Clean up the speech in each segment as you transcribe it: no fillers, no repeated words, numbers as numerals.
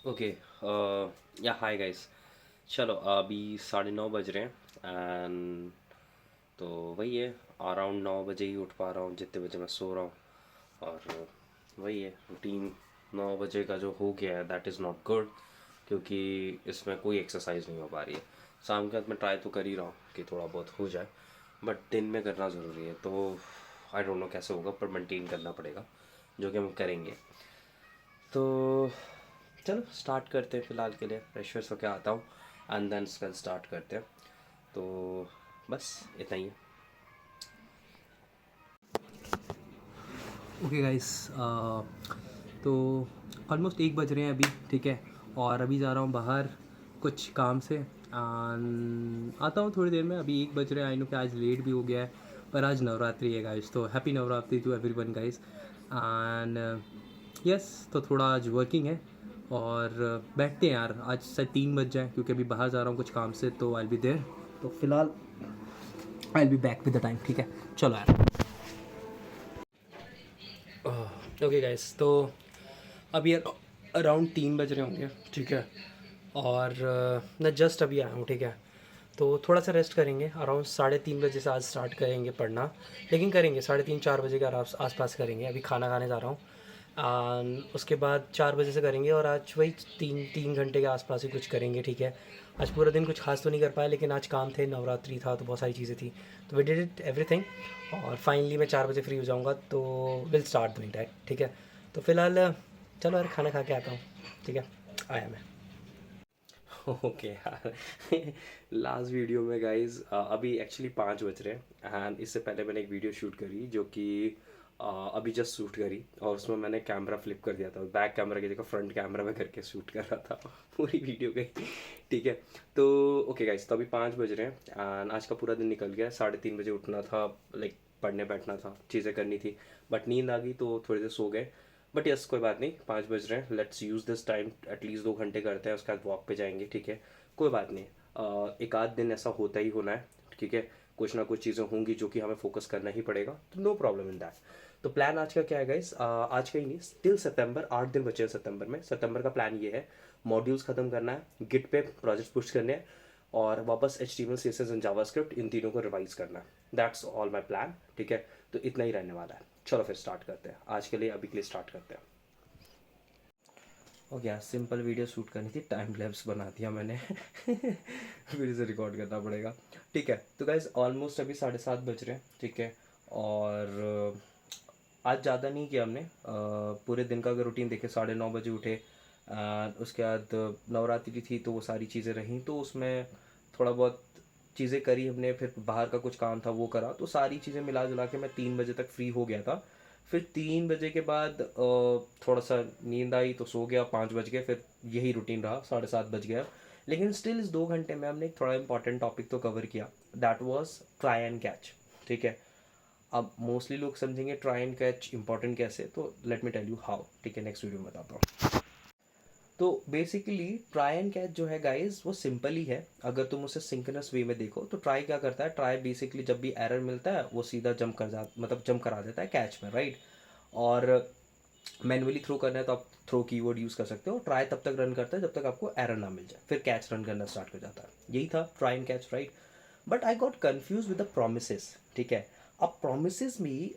Okay. या hi guys. चलो अभी 9:30 बज रहे हैं एंड तो वही है। अराउंड 9 बजे ही उठ पा रहा हूँ जितने बजे मैं सो रहा हूँ। और वही है रूटीन। 9 बजे का जो हो गया है दैट इज़ नॉट गुड, क्योंकि इसमें कोई एक्सरसाइज नहीं हो पा रही है। शाम के वक्त मैं ट्राई तो कर ही रहा हूँ कि थोड़ा बहुत हो जाए, बट दिन में करना ज़रूरी है। तो आई डोंट नो कैसे होगा, पर मेंटेन करना पड़ेगा, जो कि हम करेंगे। तो चलो स्टार्ट करते हैं। फ़िलहाल के लिए फ्रेश फ्रेश होके आता हूँ एंड देन कल स्टार्ट करते हैं। तो बस इतना ही है। ओके गाइस, तो ऑलमोस्ट 1 बज रहे हैं अभी, ठीक है। और अभी जा रहा हूँ बाहर कुछ काम से। आता हूँ थोड़ी देर में। अभी 1 बज रहे हैं। आई नो कि आज लेट भी हो गया है, पर आज नवरात्रि है गाइस, तो happy Navratri to everyone guys. And yes, तो थोड़ा आज वर्किंग है। और बैठते हैं यार, आज शायद 3 बज जाए, क्योंकि अभी बाहर जा रहा हूँ कुछ काम से, तो आई बी देयर। तो फिलहाल I be back with the time, ठीक है। चलो यार। ओके गाइस, तो अभी अराउंड 3 बज रहे होंगे, ठीक है। और मैं जस्ट अभी आया हूँ, ठीक है। तो थोड़ा सा रेस्ट करेंगे। अराउंड 3:30 बजे से आज स्टार्ट करेंगे पढ़ना, लेकिन करेंगे 3:30-4 बजे के आसपास करेंगे। अभी खाना खाने जा रहा हूँ। उसके बाद 4 बजे से करेंगे, और आज वही 3 घंटे के आसपास ही कुछ करेंगे, ठीक है। आज पूरा दिन कुछ खास तो नहीं कर पाया, लेकिन आज काम थे, नवरात्रि था, तो बहुत सारी चीज़ें थी, तो वी डिड इट एवरीथिंग। और फाइनली मैं 4 बजे फ्री हो जाऊँगा, तो विल स्टार्ट डूइंग दैट, ठीक है। तो फिलहाल चलो यार, खाना खा के आता हूँ, ठीक है। आया मैं। ओके यार। लास्ट वीडियो में गाइज अभी एक्चुअली 5 बज रहे हैं एंड इससे पहले मैंने एक वीडियो शूट करी जो कि अभी जस्ट शूट करी, और उसमें मैंने कैमरा फ्लिप कर दिया था। बैक कैमरा की जगह फ्रंट कैमरा में करके शूट कर रहा था। पूरी वीडियो गई, ठीक है। तो ओके गाइज, तो अभी 5 बज रहे हैं एंड आज का पूरा दिन निकल गया। 3:30 बजे उठना था, लाइक पढ़ने बैठना था, चीज़ें करनी थी, बट नींद आ गई तो थोड़ी देर सो गए। बट यस, कोई बात नहीं, 5 बज रहे हैं, let's use this time. At least 2 घंटे करते हैं, उसके बाद वॉक पे जाएंगे, ठीक है। कोई बात नहीं। एक आध दिन ऐसा होता ही होना है, ठीक है। कुछ ना कुछ चीज़ें होंगी जो कि हमें फोकस करना ही पड़ेगा, तो नो प्रॉब्लम इन दैट। तो प्लान आज का क्या है गाइस? आज का ही नहीं, टिल सितंबर 8 दिन बचे हैं सितंबर में। सितंबर का प्लान ये है, मॉड्यूल्स खत्म करना है, गिट पे प्रोजेक्ट पुश करने हैं, और वापस HTML CSS एंड जावास्क्रिप्ट इन तीनों को रिवाइज करना है। दैट्स ऑल माई प्लान, ठीक है। तो इतना ही रहने वाला है। चलो फिर स्टार्ट करते हैं। आज के लिए, अभी के लिए स्टार्ट करते हैं। ओके यार, सिंपल वीडियो शूट करनी थी, टाइम लैप्स बना दिया मैंने। फिर से रिकॉर्ड करना पड़ेगा, ठीक है। तो गाइज ऑलमोस्ट अभी 7:30 बज रहे हैं, ठीक है। और आज ज़्यादा नहीं किया हमने। पूरे दिन का अगर रूटीन देखे, 9:30 बजे उठे। उसके बाद नवरात्रि थी तो वो सारी चीज़ें रहीं, तो उसमें थोड़ा बहुत चीज़ें करी हमने। फिर बाहर का कुछ काम था वो करा, तो सारी चीज़ें मिला जुला के मैं 3 बजे तक फ्री हो गया था। फिर 3 बजे के बाद थोड़ा सा नींद आई तो सो गया, 5 बज गए, फिर यही रूटीन रहा, 7:30 बज गया। लेकिन स्टिल इस 2 घंटे में हमने एक थोड़ा इंपॉर्टेंट टॉपिक तो कवर किया, that was try and catch, ठीक है। अब मोस्टली लोग समझेंगे ट्राई एंड कैच इंपॉर्टेंट कैसे, तो let me tell you how, ठीक है। नेक्स्ट वीडियो में बताता हूँ। तो बेसिकली ट्राई एंड कैच जो है गाइस, वो सिंपल ही है अगर तुम उसे सिंक्रोनस वे में देखो। तो ट्राई क्या करता है? ट्राई बेसिकली जब भी एरर मिलता है वो सीधा जंप कर जा मतलब जंप करा देता है कैच में, राइट। और मैनुअली थ्रो करना है तो आप थ्रो कीवर्ड यूज़ कर सकते हो। ट्राई तब तक रन करता है जब तक आपको एरर ना मिल जाए, फिर कैच रन करना स्टार्ट कर जाता है। यही था try and catch, right. But I got confuse with the promise, ठीक है। अब प्रोमिस में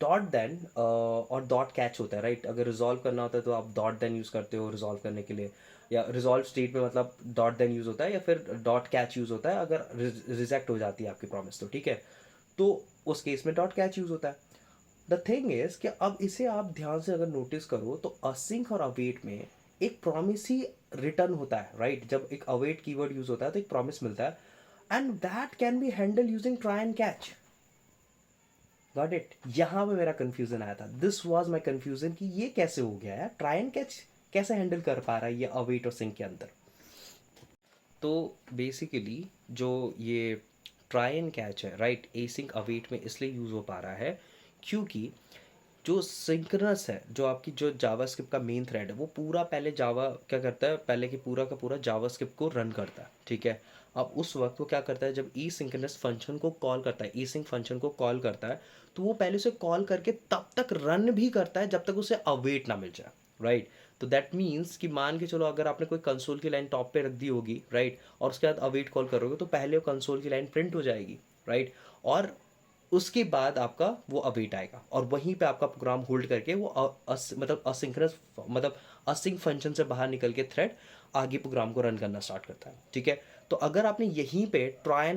डॉट देन और डॉट कैच होता है, राइट। अगर रिजॉल्व करना होता है तो आप डॉट देन यूज़ करते हो रिजॉल्व करने के लिए, या रिजॉल्व स्टेट में मतलब डॉट देन यूज़ होता है, या फिर डॉट कैच यूज़ होता है अगर रिजेक्ट हो जाती है आपकी प्रॉमिस, तो ठीक है। तो उस केस में डॉट कैच यूज़ होता है। द थिंग इज कि अब इसे आप ध्यान से अगर नोटिस करो तो असिंक और अवेट में एक प्रॉमिस ही रिटर्न होता है, राइट। जब एक अवेट कीवर्ड यूज होता है तो एक प्रॉमिस मिलता है, and that can be handle using try and catch. Got it? यहां पे मेरा कंफ्यूजन आया था। दिस वाज माय कंफ्यूजन कि ये कैसे हो गया है, ट्राई एंड कैच कैसे हैंडल कर पा रहा है ये अवेट और सिंक के अंदर। तो बेसिकली जो ये ट्राई एंड कैच है, राइट, एसिंक अवेट में इसलिए यूज़ हो पा रहा है क्योंकि जो सिंक्रोनस है, जो आपकी जो जावास्क्रिप्ट का मेन थ्रेड है, वो पूरा पहले जावा क्या करता है, पहले की पूरा का पूरा जावास्क्रिप्ट को रन करता है, ठीक है। अब उस वक्त वो क्या करता है, जब ई सिंक्रोनस फंक्शन को कॉल करता है, ई सिंक फंक्शन को कॉल करता है, तो वो पहले उसे कॉल करके तब तक रन भी करता है जब तक उसे अवेट ना मिल जाए, राइट। तो दैट मीन्स कि मान के चलो अगर आपने कोई कंसोल की लाइन टॉप पे रख दी होगी, राइट, और उसके बाद अवेट कॉल करोगे तो पहले वो कंसोल की लाइन प्रिंट हो जाएगी, राइट, और उसके बाद आपका वो अवेट आएगा और वहीं पे आपका प्रोग्राम होल्ड करके वो मतलब असिंक्रोनस मतलब असिंक फंक्शन से बाहर निकल के थ्रेड आगे प्रोग्राम को रन करना स्टार्ट करता है, ठीक है। तो अगर आपने यहीं पे ट्राई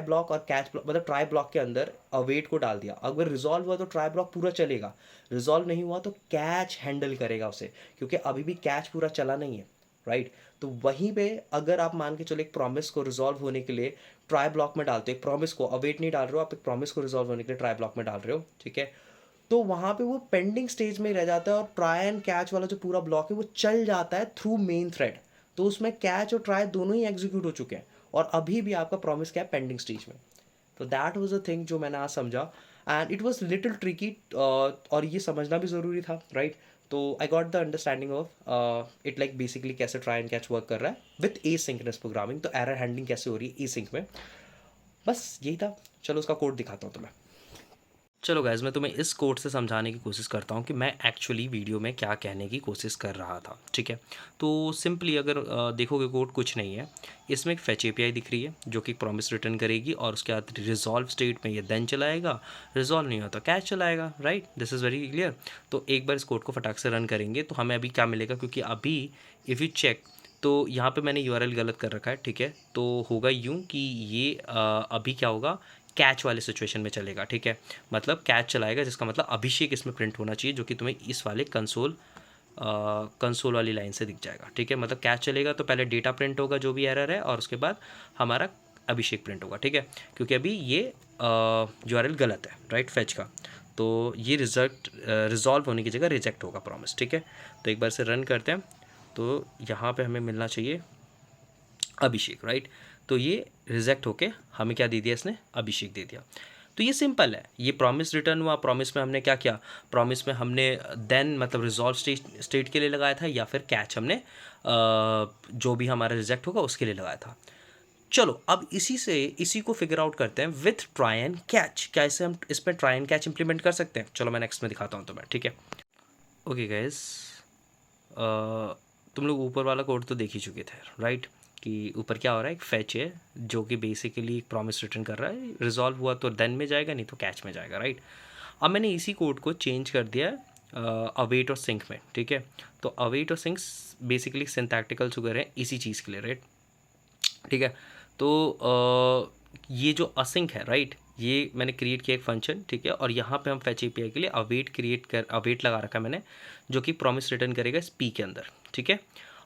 ब्लॉक और कैच ब्लॉक मतलब ट्राई ब्लॉक के अंदर अवेट को डाल दिया, अगर रिजॉल्व हुआ तो ट्राई ब्लॉक पूरा चलेगा, रिजॉल्व नहीं हुआ तो कैच हैंडल करेगा उसे, क्योंकि अभी भी कैच पूरा चला नहीं है, राइट। तो वहीं पे अगर आप मान के चलो एक प्रॉमिस को रिजॉल्व होने के लिए ट्राई ब्लॉक में डालते हो, एक प्रॉमिस को अवेट नहीं डाल रहे हो आप, एक प्रॉमिस को रिजॉल्व होने के लिए ट्राई ब्लॉक में डाल रहे हो, ठीक है, तो वहाँ पे वो पेंडिंग स्टेज में रह जाता है और ट्राई एंड कैच वाला जो पूरा ब्लॉक है वो चल जाता है थ्रू मेन थ्रेड। तो उसमें कैच और ट्राई दोनों ही एग्जीक्यूट हो चुके हैं और अभी भी आपका प्रॉमिस क्या है, पेंडिंग स्टेज में। तो दैट वाज अ थिंग जो मैंने आज समझा and it was little tricky, और ये समझना भी ज़रूरी था, राइट। तो I got the understanding of it, like basically कैसे ट्राई एंड कैच वर्क कर रहा है विथ एसिंक्रोनस प्रोग्रामिंग, तो एरर हैंडलिंग कैसे हो रही है एसिंक में, बस यही था। चलो उसका कोड दिखाता हूँ तुम्हें। चलो गाइज, मैं तुम्हें इस कोड से समझाने की कोशिश करता हूँ कि मैं एक्चुअली वीडियो में क्या कहने की कोशिश कर रहा था, ठीक है। तो सिंपली अगर देखोगे कोड कुछ नहीं है, इसमें एक फैच एपीआई दिख रही है जो कि प्रॉमिस रिटर्न करेगी और उसके बाद रिजॉल्व स्टेट में ये देन चलाएगा, रिजॉल्व नहीं होता कैच चलाएगा, right, this is very clear. तो एक बार इस कोड को फटाक से रन करेंगे तो हमें अभी क्या मिलेगा, क्योंकि अभी इफ़ यू चेक तो यहाँ पे मैंने यूआरएल गलत कर रखा है, ठीक है। तो होगा यूँ कि ये अभी क्या होगा, कैच वाले सिचुएशन में चलेगा, ठीक है, मतलब कैच चलाएगा जिसका मतलब अभिषेक इसमें प्रिंट होना चाहिए, जो कि तुम्हें इस वाले कंसोल वाली लाइन से दिख जाएगा, ठीक है। मतलब कैच चलेगा तो पहले डेटा प्रिंट होगा जो भी एरर है और उसके बाद हमारा अभिषेक प्रिंट होगा, ठीक है, क्योंकि अभी ये यूआरएल गलत है, राइट, फैच का। तो ये रिजॉल्व होने की जगह रिजेक्ट होगा प्रॉमिस, ठीक है। तो एक बार से रन करते हैं तो यहाँ पे हमें मिलना चाहिए अभिषेक, राइट। तो ये रिजेक्ट होके हमें क्या दे दिया, इसने अभिषेक दे दिया। तो ये सिंपल है, ये प्रॉमिस रिटर्न हुआ, प्रॉमिस में हमने क्या किया, प्रॉमिस में हमने देन मतलब रिजॉल्व स्टेट के लिए लगाया था या फिर कैच हमने जो भी हमारा रिजेक्ट होगा उसके लिए लगाया था। चलो अब इसी को फिगर आउट करते हैं विथ ट्राई एंड कैच, कैसे हम इसमें ट्राई एंड कैच इंप्लीमेंट कर सकते हैं। चलो मैं नेक्स्ट में दिखाता हूँ तुम्हें, ठीक है। ओके गाइस, तुम लोग ऊपर वाला कोड तो देख ही चुके थे, राइट, कि ऊपर क्या हो रहा है, एक फैच है जो कि बेसिकली एक प्रॉमिस रिटर्न कर रहा है, रिजॉल्व हुआ तो देन में जाएगा नहीं तो कैच में जाएगा, राइट। अब मैंने इसी कोड को चेंज कर दिया अवेट और सिंक में, ठीक है। तो अवेट और सिंक बेसिकली सिंथेटिकल सुगर है इसी चीज़ के लिए, राइट, ठीक है। तो ये जो असिंक है, राइट, ये मैंने क्रिएट किया एक फंक्शन, ठीक है, और यहाँ पे हम फैच एपीआई के लिए अवेट लगा रखा है मैंने, जो कि प्रॉमिस रिटर्न करेगा इस पी के अंदर, ठीक है।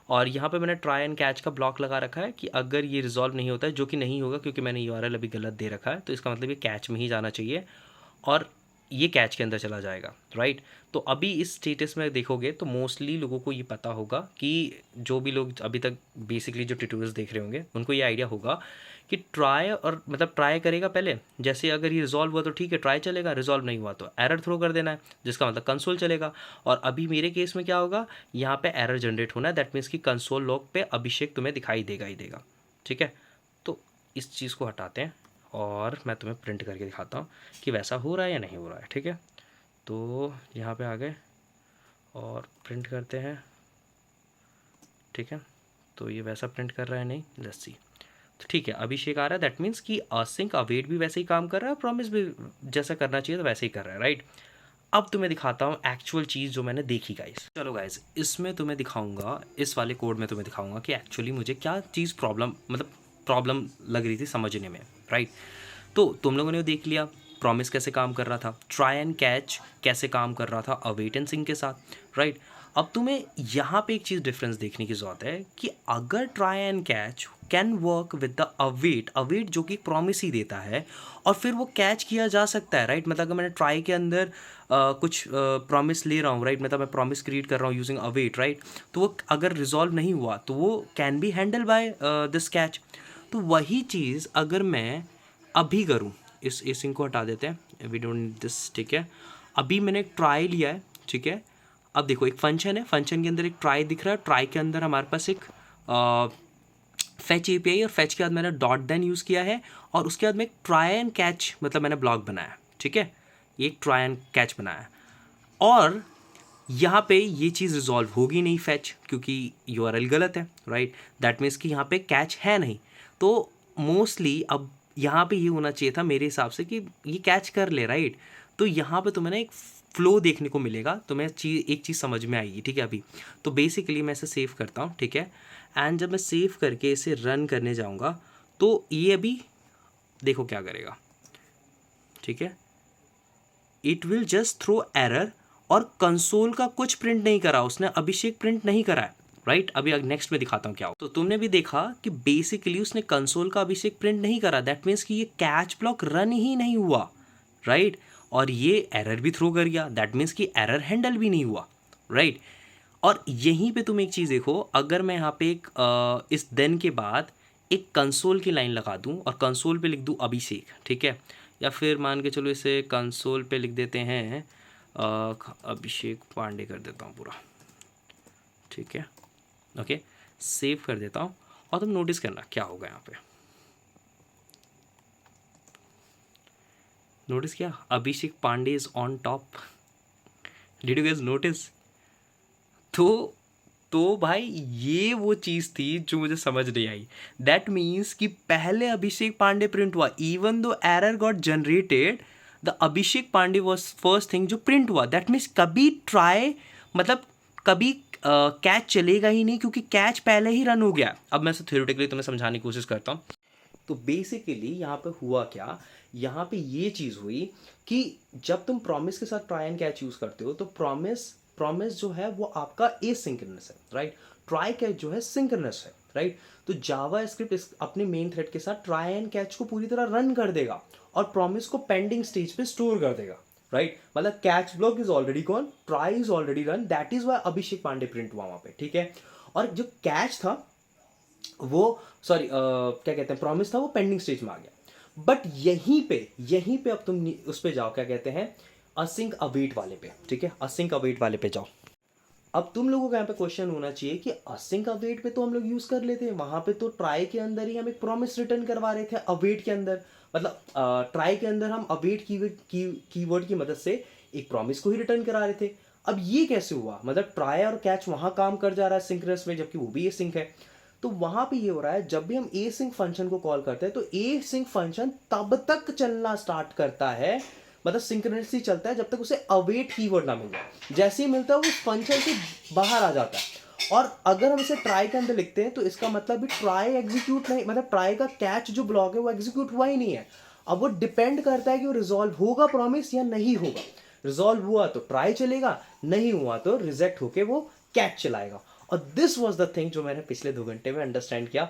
और यहाँ पे मैंने ट्राई एंड कैच का ब्लॉक लगा रखा है कि अगर ये रिजॉल्व नहीं होता है, जो कि नहीं होगा क्योंकि मैंने यूआरएल अभी गलत दे रखा है, तो इसका मतलब ये कैच में ही जाना चाहिए और ये कैच के अंदर चला जाएगा, राइट। तो अभी इस स्टेटस में देखोगे तो मोस्टली लोगों को ये पता होगा कि जो भी लोग अभी तक बेसिकली जो ट्यूटोरियल्स देख रहे होंगे उनको ये आइडिया होगा कि ट्राई और मतलब ट्राई करेगा पहले, जैसे अगर ये रिजॉल्व हुआ तो ठीक है ट्राई चलेगा, रिजॉल्व नहीं हुआ तो एरर थ्रो कर देना है, जिसका मतलब कंसोल चलेगा। और अभी मेरे केस में क्या होगा, यहाँ पे एरर जनरेट होना है, दैट मीन्स कि कंसोल लॉग पे अभिषेक तुम्हें दिखाई देगा ही देगा, ठीक है। तो इस चीज़ को हटाते हैं और मैं तुम्हें प्रिंट करके दिखाता हूँ कि वैसा हो रहा है या नहीं हो रहा है, ठीक है। तो यहाँ पे आ गए और प्रिंट करते हैं, ठीक है। तो ये वैसा प्रिंट कर रहा है नहीं, लेट्स सी। तो ठीक है, अभिषेक आ रहा है, दैट मीन्स कि असिंक अवेट भी वैसे ही काम कर रहा है, प्रॉमिस भी जैसा करना चाहिए तो वैसे ही कर रहा है, राइट। अब तुम्हें दिखाता हूँ एक्चुअल चीज़ जो मैंने देखी गाइस। चलो गाइस, इसमें तुम्हें दिखाऊंगा, इस वाले कोड में तुम्हें दिखाऊंगा कि एक्चुअली मुझे क्या चीज़ प्रॉब्लम लग रही थी समझने में, राइट। तो तुम लोगों ने देख लिया प्रॉमिस कैसे काम कर रहा था, ट्राई एंड कैच कैसे काम कर रहा था अवेट एंड सिंक के साथ, राइट। अब तुम्हें यहाँ पे एक चीज़ डिफरेंस देखने की ज़रूरत है कि अगर try and catch can work with the await जो कि प्रॉमिस ही देता है और फिर वो कैच किया जा सकता है, राइट। मतलब अगर मैंने ट्राई के अंदर कुछ प्रॉमिस ले रहा हूँ, राइट, मतलब मैं प्रॉमिस क्रिएट कर रहा हूँ यूजिंग अवेट, राइट, तो वो अगर रिजॉल्व नहीं हुआ तो वो can be handle by this catch. तो वही चीज़ अगर मैं अभी करूँ, इस एसिंग को हटा देते हैं, वी डोंट नीड दिस, ठीक है। अभी मैंने एक ट्राई लिया है, ठीक है। अब देखो एक फंक्शन है, फंक्शन के अंदर एक ट्राई दिख रहा है, ट्राई के अंदर हमारे पास एक फैच एपीआई और फैच के बाद मैंने डॉट देन यूज़ किया है और उसके बाद में एक ट्राई एंड कैच मतलब मैंने ब्लॉक बनाया, ठीक है, ये एक ट्राई एंड कैच बनाया। और यहाँ पे ये चीज़ रिजॉल्व होगी नहीं फैच, क्योंकि यूआरएल गलत है, राइट। दैट मीन्स कि यहाँ पे कैच है नहीं। तो मोस्टली अब यहाँ पे ये होना चाहिए था मेरे हिसाब से कि ये कैच कर ले, राइट। तो यहाँ पे तुम्हें ना एक फ्लो देखने को मिलेगा, तुम्हें एक चीज़ समझ में आएगी, ठीक है। अभी तो बेसिकली मैं इसे सेव करता हूँ, ठीक है। एंड जब मैं सेव करके इसे रन करने जाऊँगा तो ये अभी देखो क्या करेगा, ठीक है। It will just throw error, और कंसोल का कुछ प्रिंट नहीं करा उसने, अभिषेक प्रिंट नहीं करा है, राइट। अभी नेक्स्ट में दिखाता हूँ क्या हो। तो तुमने भी देखा कि बेसिकली उसने कंसोल का अभिषेक प्रिंट नहीं करा। दैट मीन्स कि ये कैच ब्लॉक रन ही नहीं हुआ, राइट। और ये एरर भी थ्रो कर गया, दैट मीन्स कि एरर हैंडल भी नहीं हुआ, राइट। और यहीं पे तुम एक चीज़ देखो, अगर मैं यहाँ पे एक इस देन के बाद एक कंसोल की लाइन लगा दूँ और कंसोल पे लिख दूँ अभिषेक, ठीक है। या फिर मान के चलो इसे कंसोल पे लिख देते हैं अभिषेक पांडे कर देता हूँ पूरा, ठीक है। ओके, सेव कर देता हूँ और तुम नोटिस करना क्या होगा यहाँ पे। नोटिस किया, Abhishek Pandey is on top. Did you guys notice? तो भाई ये वो चीज़ थी जो मुझे समझ नहीं आई। दैट मीन्स कि पहले अभिषेक पांडे प्रिंट हुआ, even though error got generated, the Abhishek Pandey was first thing जो प्रिंट हुआ। दैट मीन्स कभी ट्राई, मतलब कभी कैच चलेगा ही नहीं, क्योंकि कैच पहले ही रन हो गया। अब मैं थ्योरेटिकली तुम्हें समझाने की कोशिश करता हूँ। तो बेसिकली यहाँ पे हुआ क्या, यहाँ पे ये चीज़ हुई कि जब तुम प्रॉमिस के साथ ट्राई एंड कैच यूज़ करते हो तो प्रॉमिस जो है वो आपका एसिंक्रोनस है, राइट। ट्राई कैच जो है सिंक्रोनस है, राइट। तो जावा स्क्रिप्ट अपने मेन थ्रेड के साथ ट्राई एंड कैच को पूरी तरह रन कर देगा और प्रॉमिस को पेंडिंग स्टेज पे स्टोर कर देगा, राइट। मतलब catch block is already gone, try is already run, that is why Abhishek Pandey print हुआ वहां पे, ठीक है। और जो कैच था वो क्या कहते हैं, प्रॉमिस था, वो पेंडिंग स्टेज में आ गया। बट यहीं पे अब तुम उस पे जाओ, क्या कहते हैं, असिंक अवेट वाले पे, ठीक है। असिंक अवेट वाले पे जाओ। अब तुम लोगों का यहाँ पे क्वेश्चन होना चाहिए कि असिंक अवेट पे तो हम लोग यूज कर लेते हैं, वहां पे तो ट्राई के अंदर ही हम एक प्रॉमिस रिटर्न करवा रहे थे अवेट के अंदर, मतलब ट्राई के अंदर हम अवेट कीवर्ड की मदद से एक प्रॉमिस को ही रिटर्न करा रहे थे। अब ये कैसे हुआ, मतलब ट्राई और कैच वहां काम कर जा रहा है सिंक्रोनस में, जबकि वो भी ए सिंक है। तो वहां पे ये हो रहा है, जब भी हम ए सिंक फंक्शन को कॉल करते हैं तो ए सिंक फंक्शन तब तक चलना स्टार्ट करता है, मतलब सिंक्रोनसली चलता है, जब तक उसे अवेट कीवर्ड ना मिल जाए। जैसे ही मिलता है वो फंक्शन से बाहर आ जाता है। और अगर हम इसे ट्राई के अंदर लिखते हैं तो इसका मतलब भी ट्राई एग्जीक्यूट नहीं, मतलब ट्राई का कैच जो ब्लॉक है वो एग्जीक्यूट हुआ ही नहीं है। अब वो डिपेंड करता है कि वो रिजॉल्व होगा प्रॉमिस या नहीं होगा। रिजॉल्व हुआ तो ट्राई चलेगा, नहीं हुआ तो रिजेक्ट होके वो कैच चलाएगा। और दिस वाज द थिंग जो मैंने पिछले 2 घंटे में अंडरस्टैंड किया।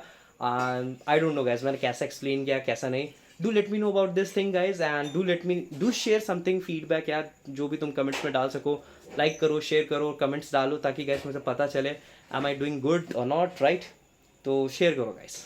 आई डोंट नो गाइस मैंने कैसा एक्सप्लेन किया कैसा नहीं। Do let me know about this thing guys, and do share something feedback यार, जो भी तुम कमेंट्स में डाल सको। लाइक करो, शेयर करो, कमेंट्स डालो, ताकि गाइस मुझे पता चले एम आई डूइंग गुड और नॉट, राइट। तो शेयर करो गाइस।